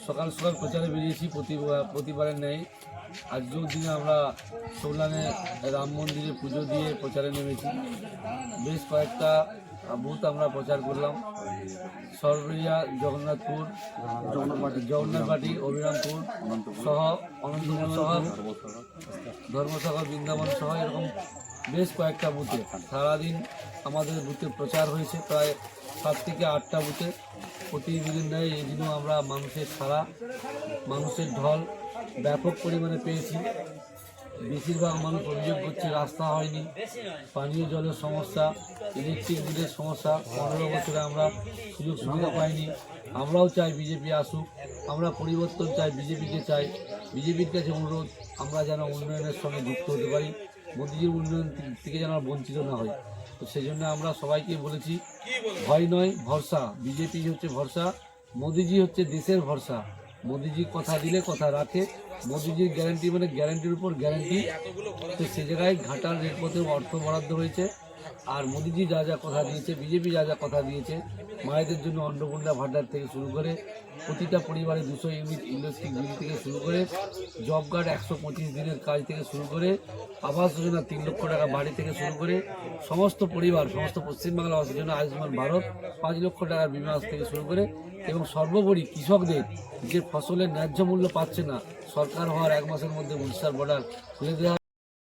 সকাল সকাল প্রচারে বেরিয়েছি প্রতিবারের ন্যায়। আজকেও দিনে আমরা সোলানে রাম মন্দিরে পুজো দিয়ে প্রচারে নেমেছি। বেশ কয়েকটা বুথ আমরা প্রচার করলাম। সরবরিয়া, জগন্নাথপুর, জগন্নাথবাটি, অভিরামপুর সহ অনন্তপুর সহ ধর্মসভা, বৃন্দাবন সহ এরকম বেশ কয়েকটা বুথে সারাদিন আমাদের বুথে প্রচার হয়েছে। প্রায় 7 থেকে 8টা বুথে প্রতিদিনের ন্যায় এই দিনও আমরা মানুষের ঢল ব্যাপক পরিমাণে পেয়েছি। বেশিরভাগ মানুষ অভিযোগ করছে রাস্তা হয়নি, পানীয় জলের সমস্যা, ইলেকট্রিক বিলের সমস্যা। 15 বছরে আমরা সুযোগ সুবিধা পাইনি। আমরাও চাই বিজেপি আসুক, আমরা পরিবর্তন চাই, বিজেপিকে চাই। বিজেপির কাছে অনুরোধ আমরা যেন উন্নয়নের সঙ্গে যুক্ত হতে পারি, মোদিজির উন্নয়ন থেকে যেন বঞ্চিত না হয়। তো সেই জন্য আমরা সবাইকে বলেছি, ভয় নয় ভরসা। বিজেপি হচ্ছে ভরসা, মোদিজি হচ্ছে দেশের ভরসা। মোদিজি কথা দিলে কথা রাখে, মোদিজির গ্যারান্টি মানে গ্যারান্টির উপর গ্যারান্টি। তো সে জায়গায় ঘাটাল রেলপথে অর্থ বরাদ্দ হয়েছে। আর মোদিজি যা যা কথা দিয়েছে, বিজেপি যা যা কথা দিয়েছে, মায়েদের জন্য অন্নপূর্ণা ভাণ্ডার থেকে শুরু করে প্রতিটা পরিবারে 200 ইউনিট ইলেকট্রিক বিল থেকে শুরু করে জব কার্ড 125 দিনের কাজ থেকে শুরু করে আবাস যোজনা 3 লক্ষ টাকা বাড়ি থেকে শুরু করে সমস্ত পরিবার, সমস্ত পশ্চিমবাংলাবাসীর জন্য আয়ুষ্মান ভারত 5 লক্ষ টাকার বিমা থেকে শুরু করে, এবং সর্বোপরি কৃষকদের যে ফসলের ন্যায্য মূল্য পাচ্ছে না, সরকার হওয়ার 1 মাসের মধ্যে উড়িষ্যার বর্ডার খুলে দেওয়া